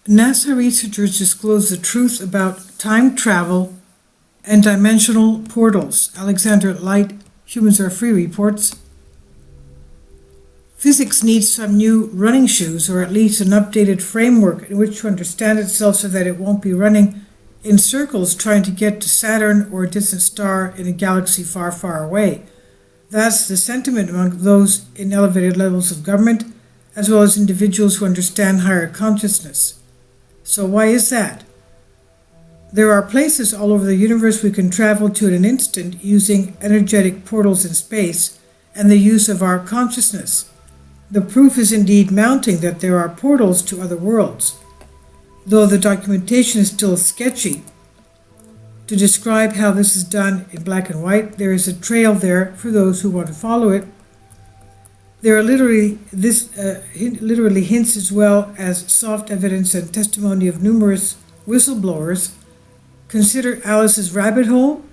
NASA researchers disclose the truth about time travel and dimensional portals. Alexander Light, Humans Are Free, reports. Physics needs some new running shoes, or at least an updated framework in which to understand itself so that it won't be running in circles trying to get to Saturn or a distant star in a galaxy far, far away. That's the sentiment among those in elevated levels of government, as well as individuals who understand higher consciousness. So why is that? There are places all over the universe we can travel to in an instant using energetic portals in space and the use of our consciousness. The proof is indeed mounting that there are portals to other worlds, though the documentation is still sketchy. To describe how this is done in black and white, there is a trail there for those who want to follow it. There are literally hints as well as soft evidence and testimony of numerous whistleblowers. Consider Alice's rabbit hole,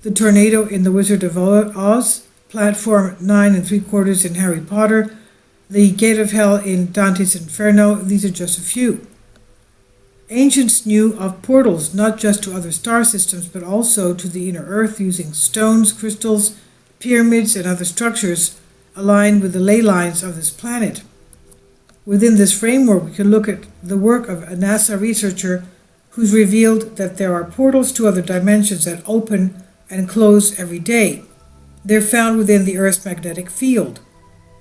the tornado in The Wizard of Oz, platform 9 3/4 in Harry Potter, the gate of hell in Dante's Inferno. These are just a few. Ancients knew of portals not just to other star systems but also to the inner earth using stones, crystals, pyramids, and other structures aligned with the ley lines of this planet. Within this framework, we can look at the work of a NASA researcher who's revealed that there are portals to other dimensions that open and close every day. They're found within the Earth's magnetic field,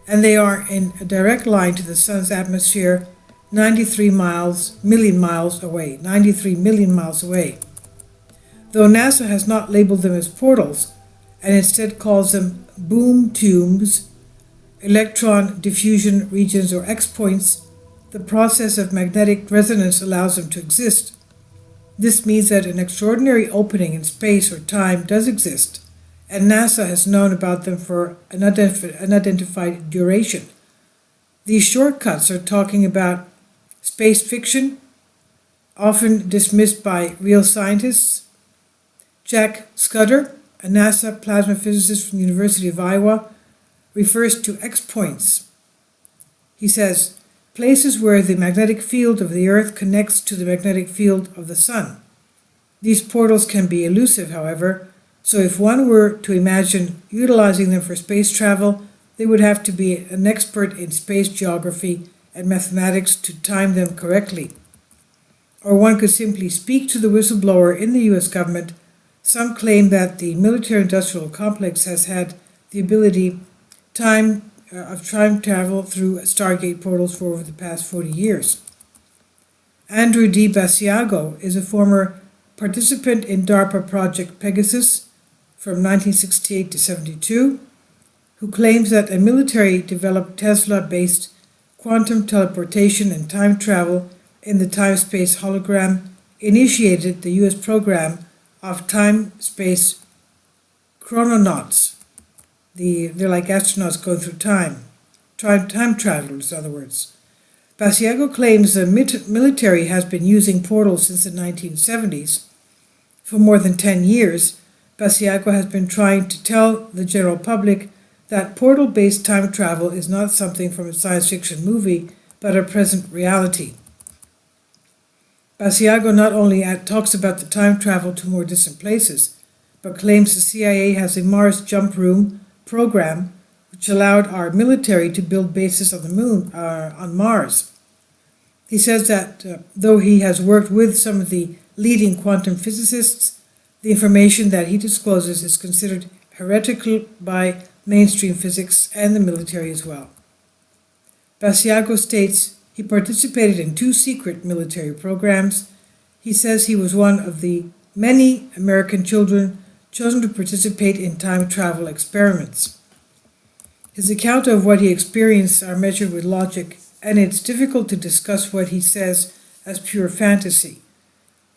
and they are in a direct line to the Sun's atmosphere 93 million miles away. Though NASA has not labeled them as portals, and instead calls them boom tubes, electron diffusion regions, or X-points, the process of magnetic resonance allows them to exist. This means that an extraordinary opening in space or time does exist, and NASA has known about them for an unidentified duration. These shortcuts are talking about space fiction, often dismissed by real scientists. Jack Scudder, a NASA plasma physicist from the University of Iowa, refers to X-points. He says, places where the magnetic field of the Earth connects to the magnetic field of the Sun. These portals can be elusive, however, so if one were to imagine utilizing them for space travel, they would have to be an expert in space geography and mathematics to time them correctly. Or one could simply speak to the whistleblower in the US government. Some claim that the military-industrial complex has had the ability of time travel through Stargate portals for over the past 40 years. Andrew D. Basiago is a former participant in DARPA Project Pegasus from 1968 to 72, who claims that a military-developed Tesla-based quantum teleportation and time travel in the time-space hologram initiated the U.S. program of time-space chrononauts. They're like astronauts going through time travelers, in other words. Basiago claims the military has been using portals since the 1970s. For more than 10 years, Basiago has been trying to tell the general public that portal-based time travel is not something from a science fiction movie, but a present reality. Basiago not only talks about the time travel to more distant places, but claims the CIA has a Mars jump room program which allowed our military to build bases on the moon, on Mars. He says that though he has worked with some of the leading quantum physicists, the information that he discloses is considered heretical by mainstream physics and the military as well. Basiago states he participated in 2 secret military programs. He says he was one of the many American children chosen to participate in time travel experiments. His account of what he experienced are measured with logic, and it's difficult to discuss what he says as pure fantasy.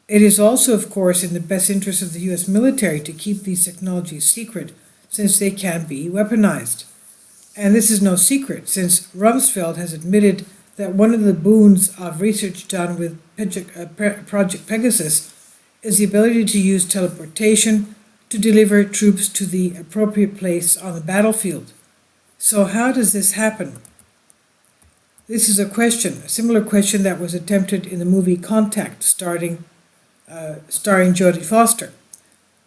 It is also, of course, in the best interest of the U.S. military to keep these technologies secret, since they can be weaponized. And this is no secret, since Rumsfeld has admitted that one of the boons of research done with Project Pegasus is the ability to use teleportation to deliver troops to the appropriate place on the battlefield. So how does this happen? This is a similar question that was attempted in the movie Contact, starring Jodie Foster.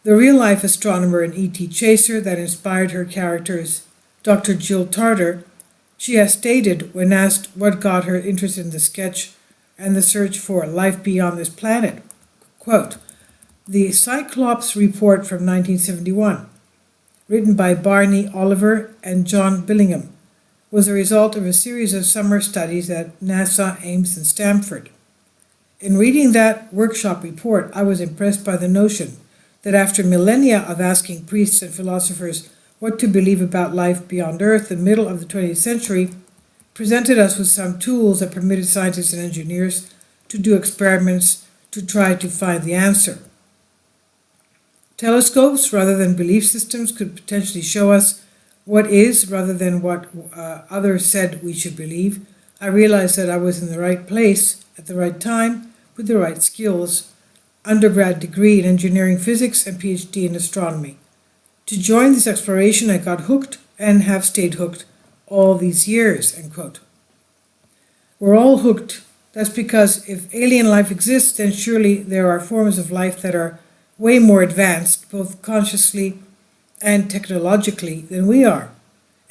The real-life astronomer and E.T. chaser that inspired her characters, Dr. Jill Tarter, she has stated, when asked what got her interested in the sketch and the search for life beyond this planet, quote, "The Cyclops Report from 1971, written by Barney Oliver and John Billingham, was a result of a series of summer studies at NASA, Ames, and Stanford. In reading that workshop report, I was impressed by the notion that after millennia of asking priests and philosophers what to believe about life beyond Earth, the middle of the 20th century presented us with some tools that permitted scientists and engineers to do experiments to try to find the answer. Telescopes, rather than belief systems, could potentially show us what is, rather than what others said we should believe. I realized that I was in the right place at the right time with the right skills, undergrad degree in engineering physics and PhD in astronomy. To join this exploration, I got hooked and have stayed hooked all these years," end quote. We're all hooked. That's because if alien life exists, then surely there are forms of life that are way more advanced, both consciously and technologically, than we are.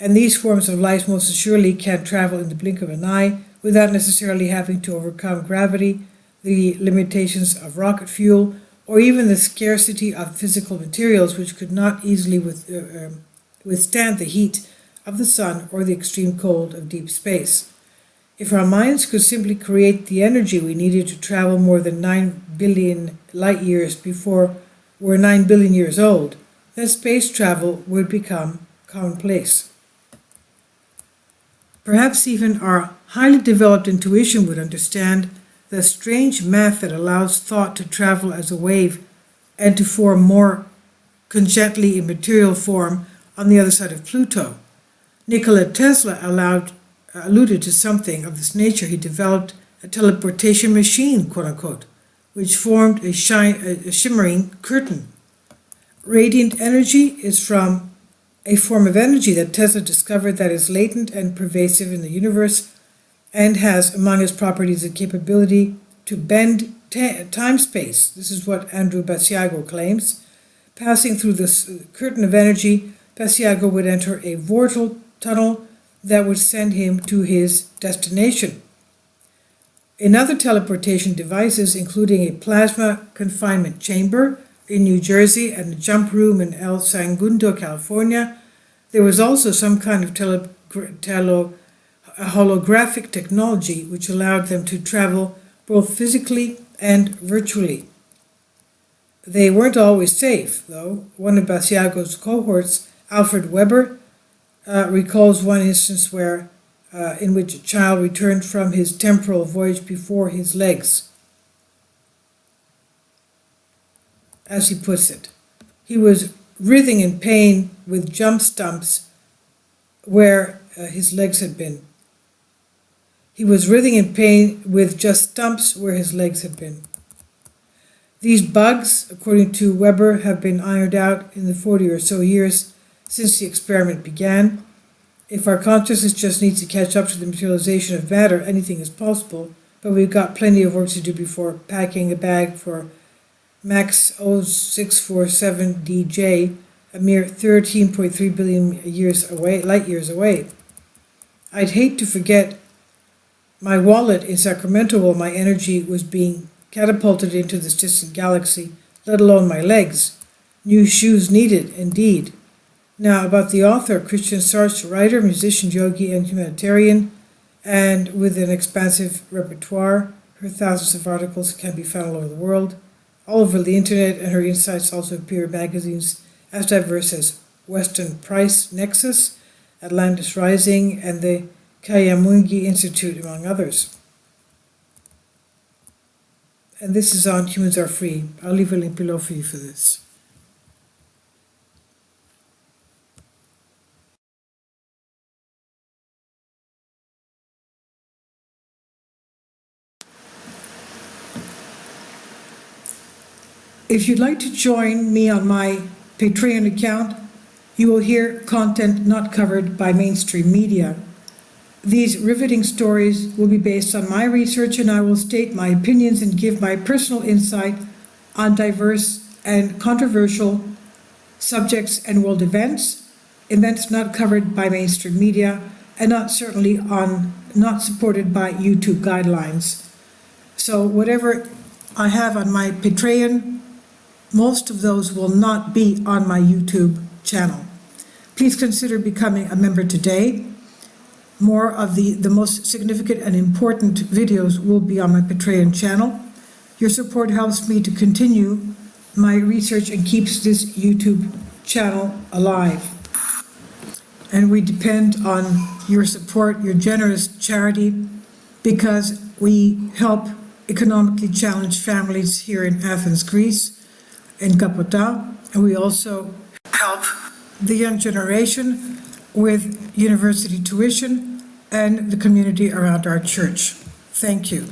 And these forms of life most assuredly can travel in the blink of an eye without necessarily having to overcome gravity, the limitations of rocket fuel, or even the scarcity of physical materials which could not easily withstand the heat of the sun or the extreme cold of deep space. If our minds could simply create the energy we needed to travel more than 9 billion light years before we're 9 billion years old, then space travel would become commonplace. Perhaps even our highly developed intuition would understand the strange math that allows thought to travel as a wave and to form more congenitally immaterial form on the other side of Pluto. Nikola Tesla alluded to something of this nature. He developed a teleportation machine, quote-unquote, which formed a shimmering curtain. Radiant energy is from a form of energy that Tesla discovered that is latent and pervasive in the universe and has among its properties the capability to bend time-space. This is what Andrew Basiago claims. Passing through this curtain of energy, Basiago would enter a vortal tunnel that would send him to his destination. In other teleportation devices, including a plasma confinement chamber in New Jersey and a jump room in El Segundo, California, there was also some kind of holographic technology which allowed them to travel both physically and virtually. They weren't always safe, though. One of Basiago's cohorts, Alfred Weber, recalls one instance in which a child returned from his temporal voyage before his legs, as he puts it. He was writhing in pain with jump stumps where his legs had been. He was writhing in pain with just stumps where his legs had been. These bugs, according to Weber, have been ironed out in the 40 or so years since the experiment began. If our consciousness just needs to catch up to the materialization of matter, anything is possible, but we've got plenty of work to do before packing a bag for Max 0647DJ, a mere 13.3 billion light years away. I'd hate to forget my wallet in Sacramento while my energy was being catapulted into this distant galaxy, let alone my legs. New shoes needed, indeed. Now, about the author, Christian Sartre, writer, musician, yogi, and humanitarian, and with an expansive repertoire. Her thousands of articles can be found all over the world, all over the internet, and her insights also appear in magazines as diverse as Western Price Nexus, Atlantis Rising, and the Kayamungi Institute, among others. And this is on Humans Are Free. I'll leave a link below for you for this. If you'd like to join me on my Patreon account, you will hear content not covered by mainstream media. These riveting stories will be based on my research, and I will state my opinions and give my personal insight on diverse and controversial subjects and world events not covered by mainstream media, and not supported by YouTube guidelines. So whatever I have on my Patreon, most of those will not be on my YouTube channel. Please consider becoming a member today. More of the most significant and important videos will be on my Patreon channel. Your support helps me to continue my research and keeps this YouTube channel alive. And we depend on your support, your generous charity, because we help economically challenged families here in Athens, Greece, in Kapota, and we also help the young generation with university tuition and the community around our church. Thank you.